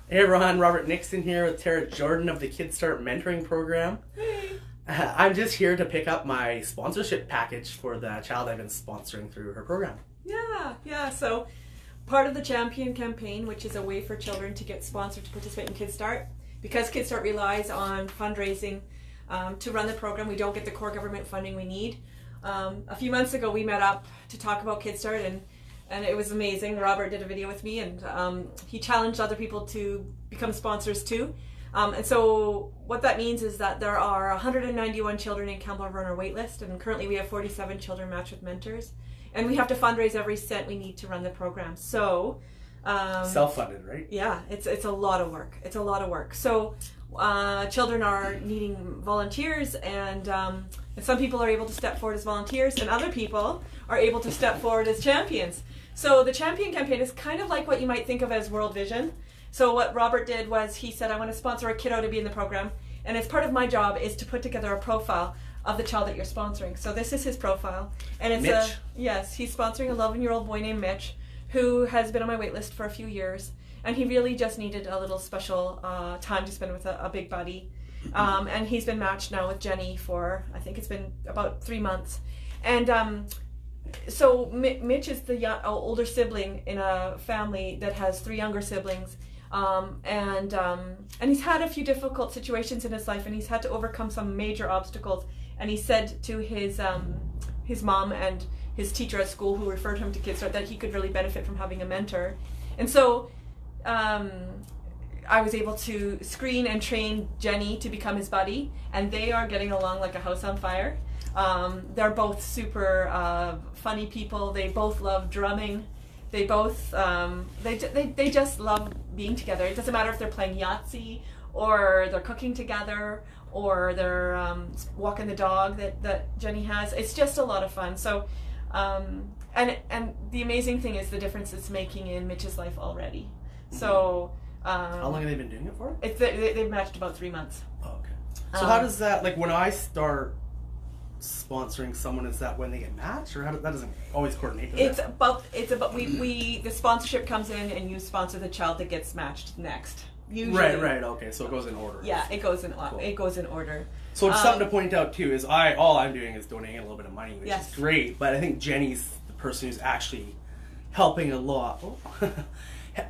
Hey everyone, Robert Nixon here with Tara Jordan of the Kidstart Mentoring Program. Hey. I'm just here to pick up my sponsorship package for the child I've been sponsoring through her program. Yeah. So part of the Champion campaign, which is a way for children to get sponsored to participate in Kidstart, because Kidstart relies on fundraising to run the program, we don't get the core government funding we need. A few months ago, we met up to talk about Kidstart, and it was amazing. Robert did a video with me, and he challenged other people to become sponsors too. And so what that means is that there are 191 children in Campbell River on our wait list, and currently we have 47 children matched with mentors. And we have to fundraise every cent we need to run the program. So self-funded, right? Yeah, it's a lot of work. It's a lot of work. So children are needing volunteers, and some people are able to step forward as volunteers, and other people are able to step forward as champions. So the Champion campaign is kind of like what you might think of as World Vision. So what Robert did was he said, I want to sponsor a kiddo to be in the program, and as part of my job is to put together a profile of the child that you're sponsoring. So this is his profile, and it's Mitch. Yes, he's sponsoring an 11-year-old boy named Mitch, who has been on my wait list for a few years, and he really just needed a little special time to spend with a big buddy. And he's been matched now with Jenny for, I think it's been about 3 months. And so Mitch is the older sibling in a family that has 3 younger siblings. And he's had a few difficult situations in his life, and he's had to overcome some major obstacles. And he said to his mom and his teacher at school, who referred him to Kidstart, that he could really benefit from having a mentor. And so I was able to screen and train Jenny to become his buddy, and they are getting along like a house on fire. They're both super funny people. They both love drumming. They both they just love being together. It doesn't matter if they're playing Yahtzee or they're cooking together or they're walking the dog that Jenny has. It's just a lot of fun. So and the amazing thing is the difference it's making in Mitch's life already. So how long have they been doing it for? They've matched about 3 months. Oh, okay. So how does that, like when I start sponsoring someone, is that when they get matched, or that doesn't always coordinate? It's about we the sponsorship comes in and you sponsor the child that gets matched next. Usually. Right. Okay, so it goes in order. Yeah, it goes in cool. It goes in order. So it's something to point out too is all I'm doing is donating a little bit of money, which Yes. is great. But I think Jenny's the person who's actually helping a lot.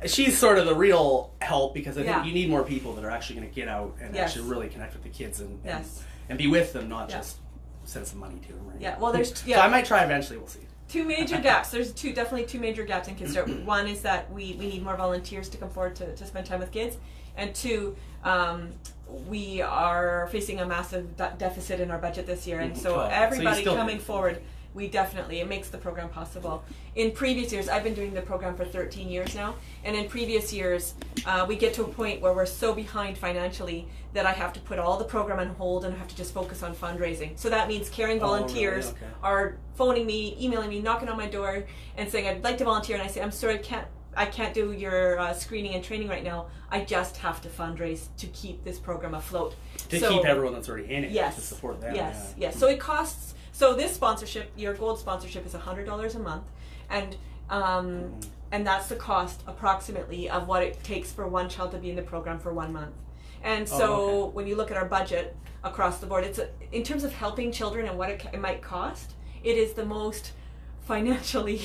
She's sort of the real help, because I think you need more people that are actually going to get out and actually really connect with the kids and be with them, not just send some money to them. Right? Yeah. Well, there's So I might try eventually. We'll see. 2 major gaps. There's definitely two major gaps in Kidstart. One is that we need more volunteers to come forward to spend time with kids, and 2, we are facing a massive deficit in our budget this year, and so everybody coming forward, it makes the program possible. In previous years, I've been doing the program for 13 years now, and in previous years, we get to a point where we're so behind financially that I have to put all the program on hold and I have to just focus on fundraising. So that means caring volunteers are phoning me, emailing me, knocking on my door and saying, I'd like to volunteer, and I say, I'm sorry, I can't do your screening and training right now. I just have to fundraise to keep this program afloat. To keep everyone that's already in it, yes, to support them. Yes. So it costs, so this sponsorship, your gold sponsorship, is $100 a month, and that's the cost approximately of what it takes for one child to be in the program for 1 month. And so when you look at our budget across the board, it's in terms of helping children and what it might cost, it is the most financially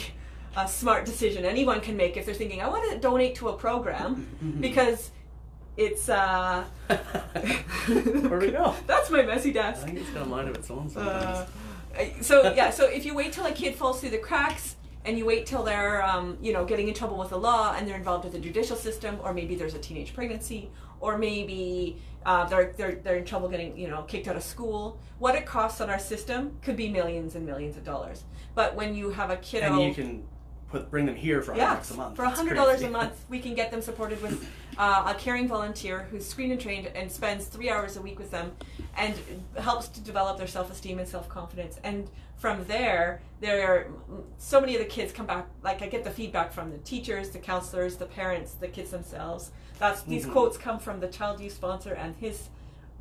smart decision anyone can make if they're thinking, I want to donate to a program, because it's Where we go? That's my messy desk. I think it's got a mind of its own sometimes. So if you wait till a kid falls through the cracks and you wait till they're getting in trouble with the law and they're involved with the judicial system, or maybe there's a teenage pregnancy, or maybe they're in trouble getting kicked out of school, what it costs on our system could be millions and millions of dollars. But when you have a kiddo, and you can bring them here for $100 a month. For $100 a month, we can get them supported with a caring volunteer who's screened and trained and spends 3 hours a week with them and helps to develop their self-esteem and self-confidence. And from there are so many of the kids come back. Like, I get the feedback from the teachers, the counselors, the parents, the kids themselves. These quotes come from the child you sponsor and his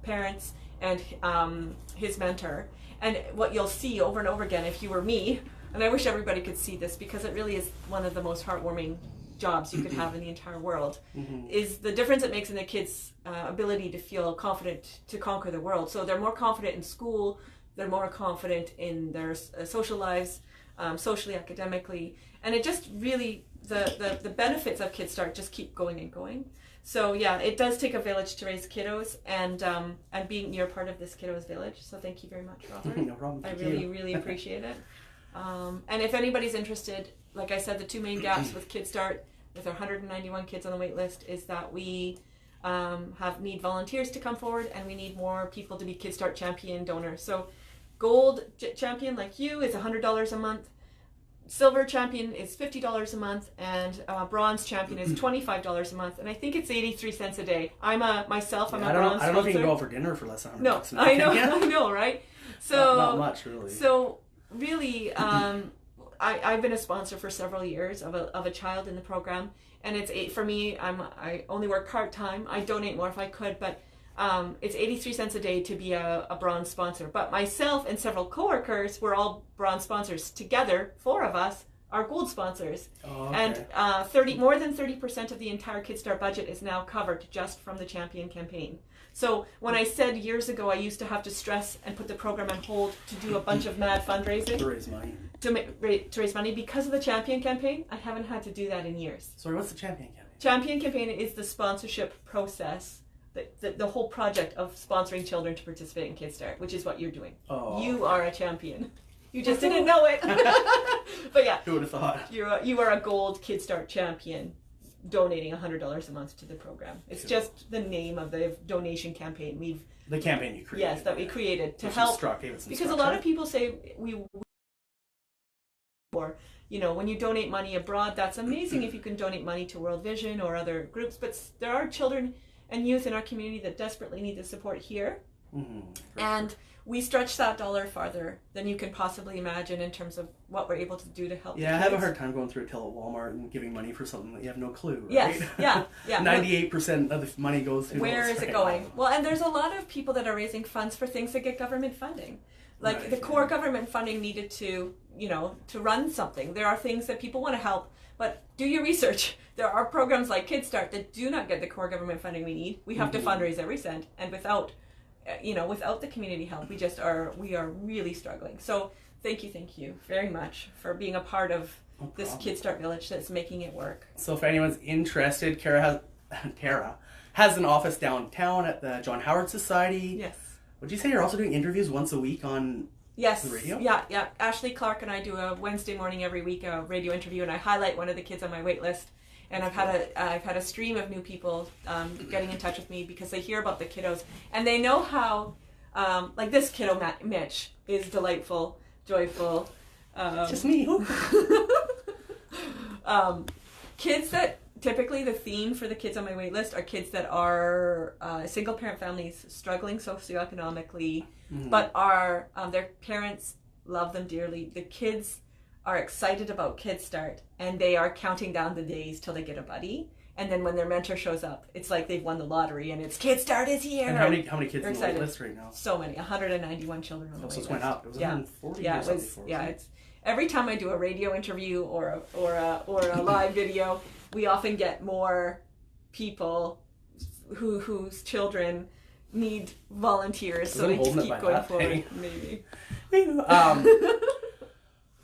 parents and his mentor. And what you'll see over and over again, if you were me, and I wish everybody could see this, because it really is one of the most heartwarming jobs you could have in the entire world, is the difference it makes in the kids' ability to feel confident to conquer the world. So they're more confident in school, they're more confident in their social lives, socially, academically, and it just really, the benefits of Kidstart just keep going and going. So yeah, it does take a village to raise kiddos, and you're part of this kiddos village. So thank you very much, Robert. No problem. I really appreciate it. And if anybody's interested, like I said, the two main gaps with Kidstart, with our 191 kids on the wait list, is that we need volunteers to come forward, and we need more people to be Kidstart champion donors. So gold champion like you is $100 a month. Silver champion is $50 a month, and bronze champion is $25 a month, and I think it's 83 cents a day. I'm a bronze sponsor. I don't know if you can go out for dinner for less than $100. No, I know, I know, right? So not much, really. So really, I've been a sponsor for several years of a child in the program, and for me. I only work part-time. I donate more if I could, but it's 83 cents a day to be a bronze sponsor. But myself and several coworkers, we're all bronze sponsors. Together, 4 of us are gold sponsors. Oh, okay. And more than 30% of the entire Kidstart budget is now covered just from the Champion campaign. So when I said years ago I used to have to stress and put the program on hold to do a bunch of mad fundraising. To raise money. To raise money because of the Champion campaign, I haven't had to do that in years. Sorry, what's the Champion campaign? Champion campaign is the sponsorship process, the whole project of sponsoring children to participate in Kidstart, which is what you're doing. Oh. You are a champion. You just didn't know it. But yeah. Who would have thought? You are a gold Kidstart champion, donating $100 a month to the program. It's just the name of the donation campaign. The campaign you created. Yes, that we created to help. Because a lot of people say when you donate money abroad, that's amazing if you can donate money to World Vision or other groups, but there are children and youth in our community that desperately need the support here. And we stretch that dollar farther than you can possibly imagine in terms of what we're able to do to help. Yeah, I have a hard time going through a till at Walmart and giving money for something that you have no clue, right? Yes, yeah. 98% of the money goes to where is it going? Well, and there's a lot of people that are raising funds for things that get government funding. Like the core government funding needed to run something. There are things that people want to help, but do your research. There are programs like Kidstart that do not get the core government funding we need. We have to fundraise every cent, and without the community help, we are really struggling. So thank you very much for being a part of this Kidstart village that's making it work. So if anyone's interested, Tara has an office downtown at the John Howard Society. Yes. Would you say you're also doing interviews once a week on the radio? Yeah. Ashley Clark and I do a Wednesday morning every week, a radio interview, and I highlight one of the kids on my wait list. And I've had a stream of new people getting in touch with me because they hear about the kiddos and they know how, like this kiddo, Mitch, is delightful, joyful. Just me. Kids that typically the theme for the kids on my wait list are kids that are single parent families struggling socioeconomically, but are their parents love them dearly. The kids are excited about Kidstart, and they are counting down the days till they get a buddy. And then when their mentor shows up, it's like they've won the lottery, and it's Kidstart is here. And how many kids on the wait list right now? So many, 191 children on the wait list. So it's went up. It was 140 before. Yeah, it's every time I do a radio interview or a live video, we often get more people whose children need volunteers, so they just keep going forward. Maybe.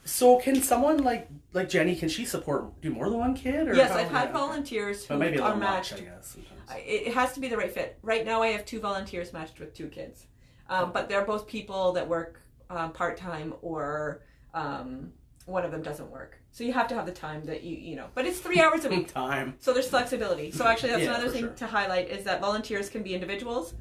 So can someone like Jenny, can she do more than one kid? Or yes, I've had volunteers who are matched. I guess, it has to be the right fit. Right now I have 2 volunteers matched with 2 kids. But they're both people that work part-time or one of them doesn't work. So you have to have the time that but it's 3 hours a week. Time. So there's flexibility. So actually that's another thing to highlight is that volunteers can be individuals,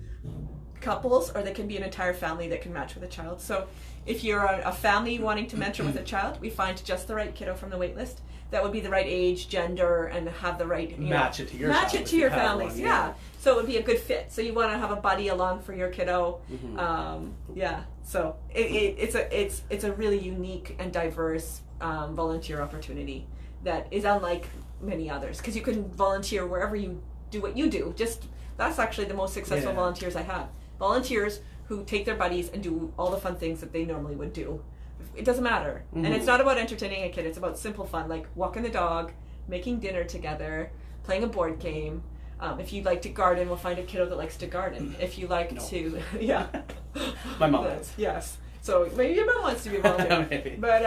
couples, or they can be an entire family that can match with a child. So if you're a family wanting to mentor with a child, we find just the right kiddo from the wait list that would be the right age, gender, and have the right match it to your families. Yeah. So it would be a good fit. So you want to have a buddy along for your kiddo. So it's a really unique and diverse volunteer opportunity that is unlike many others, because you can volunteer wherever you do what you do. That's actually the most successful volunteers I have. Volunteers who take their buddies and do all the fun things that they normally would do. It doesn't matter. And it's not about entertaining a kid. It's about simple fun, like walking the dog, making dinner together, playing a board game. If you like to garden, we'll find a kiddo that likes to garden. If you like to, yeah. My mom does. Yes. So maybe your mom wants to be a volunteer. Maybe. But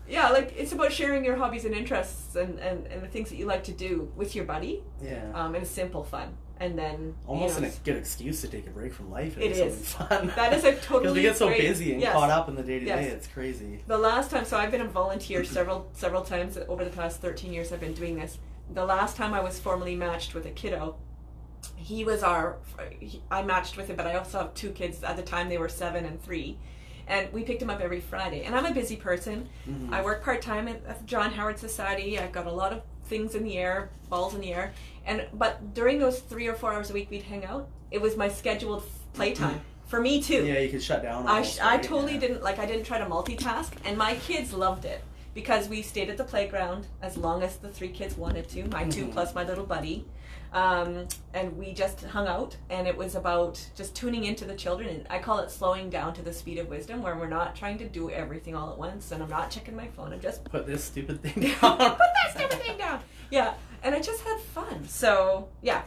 yeah, like it's about sharing your hobbies and interests and the things that you like to do with your buddy. Yeah. And it's simple fun. And then almost a good excuse to take a break from life and it do is something fun. That is a totally because we get so great, busy and caught up in the day to day. It's crazy. The last time, so I've been a volunteer several times over the past 13 years. I've been doing this. The last time I was formally matched with a kiddo, I matched with him, but I also have 2 kids at the time. They were 7 and 3. And we picked him up every Friday. And I'm a busy person. Mm-hmm. I work part-time at the John Howard Society. I've got a lot of things in the air, balls in the air. But during those 3 or 4 hours a week we'd hang out, it was my scheduled playtime. For me too. Yeah, you could shut down. I totally didn't, I didn't try to multitask. And my kids loved it. Because we stayed at the playground as long as the 3 kids wanted to. My 2 plus my little buddy. And we just hung out, and it was about just tuning into the children, and I call it slowing down to the speed of wisdom, where we're not trying to do everything all at once, and I'm not checking my phone. I'm just put this stupid thing down. Put that stupid thing down. Yeah, and I just had fun. So yeah.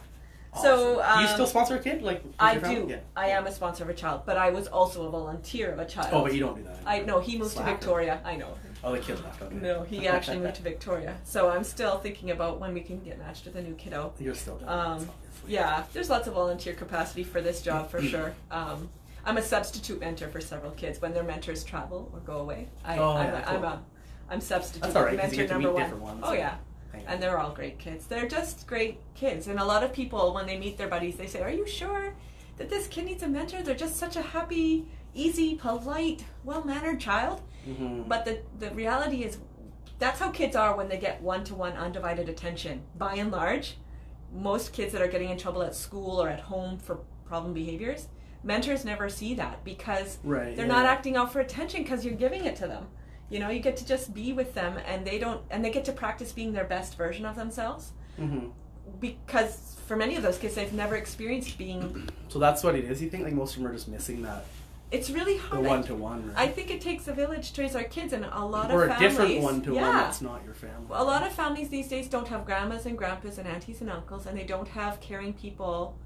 Awesome. So do you still sponsor a kid? I do. Yeah. I am a sponsor of a child, but I was also a volunteer of a child. Oh, but you don't do that anymore. No, he moved to Victoria. I know. Oh, the kid left. Okay. No, he actually moved to Victoria. So I'm still thinking about when we can get matched with a new kiddo. You're still doing that, yeah, there's lots of volunteer capacity for this job for sure. I'm a substitute mentor for several kids when their mentors travel or go away. I'm substitute That's all right, mentor you get to number meet 1. Different ones, oh yeah. And they're all great kids. They're just great kids. And a lot of people, when they meet their buddies, they say, "Are you sure that this kid needs a mentor? They're just such a happy, easy, polite, well-mannered child." Mm-hmm. But the reality is, that's how kids are when they get one-to-one undivided attention. By and large, most kids that are getting in trouble at school or at home for problem behaviors, mentors never see that because they're not acting out for attention because you're giving it to them. You know, you get to just be with them, and they get to practice being their best version of themselves. Mm-hmm. Because for many of those kids, they've never experienced being. So that's what it is. You think most of them are just missing that. It's really hard. The one-to-one, right? I think it takes a village to raise our kids, and a lot or of families. Or a different one-to-one that's not your family. A lot of families these days don't have grandmas and grandpas and aunties and uncles, and they don't have caring people,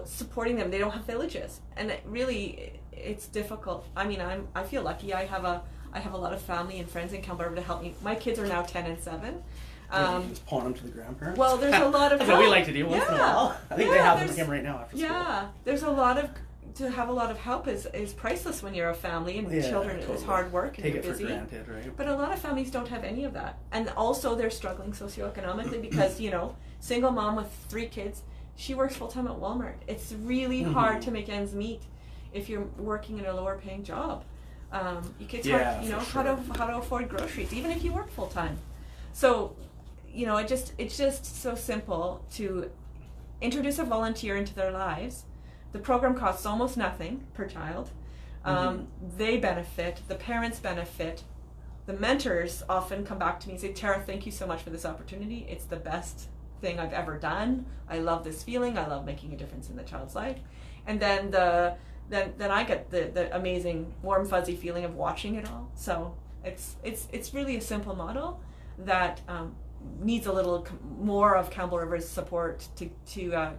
supporting them. They don't have villages, and it's difficult. I mean, I feel lucky. I have a lot of family and friends in Canberra to help me. My kids are now 10 and 7. Just pawn them to the grandparents. Well, there's a lot of That's what we like to do once in a while. I think they have them with him right now after school. Yeah, there's a lot of. To have a lot of help is priceless when you're a family and children. Totally. It's hard work and you're busy. Take it for granted, right? But a lot of families don't have any of that, and also they're struggling socioeconomically because single mom with 3 kids, she works full time at Walmart. It's really hard to make ends meet if you're working in a lower paying job. It's hard, how to afford groceries even if you work full time. So, it's just so simple to introduce a volunteer into their lives. The program costs almost nothing per child. They benefit, the parents benefit. The mentors often come back to me and say, "Tara, thank you so much for this opportunity. It's the best thing I've ever done. I love this feeling. I love making a difference in the child's life." And then then I get the amazing warm fuzzy feeling of watching it all. So it's really a simple model that needs a little more of Campbell River's support to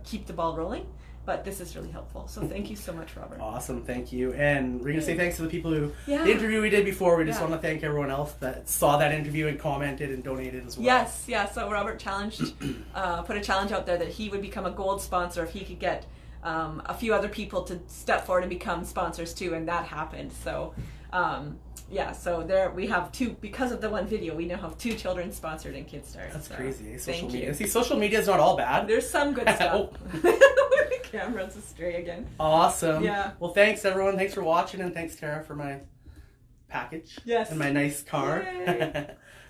keep the ball rolling. But this is really helpful. So thank you so much, Robert. Awesome. Thank you. And we're going to say thanks to the people who, the interview we did before, we just want to thank everyone else that saw that interview and commented and donated as well. Yes. Yeah. So Robert put a challenge out there that he would become a gold sponsor if he could get a few other people to step forward and become sponsors too. And that happened. So, so there we have 2, because of the one video, we now have 2 children sponsored in Kidstart. That's crazy. Social media. See, social media is not all bad. There's some good stuff. The camera's astray again. Awesome. Yeah. Well, thanks everyone. Thanks for watching, and thanks Tara for my package. Yes. And my nice car.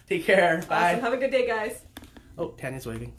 Take care. Bye. Awesome. Have a good day, guys. Oh, Tanya's waving.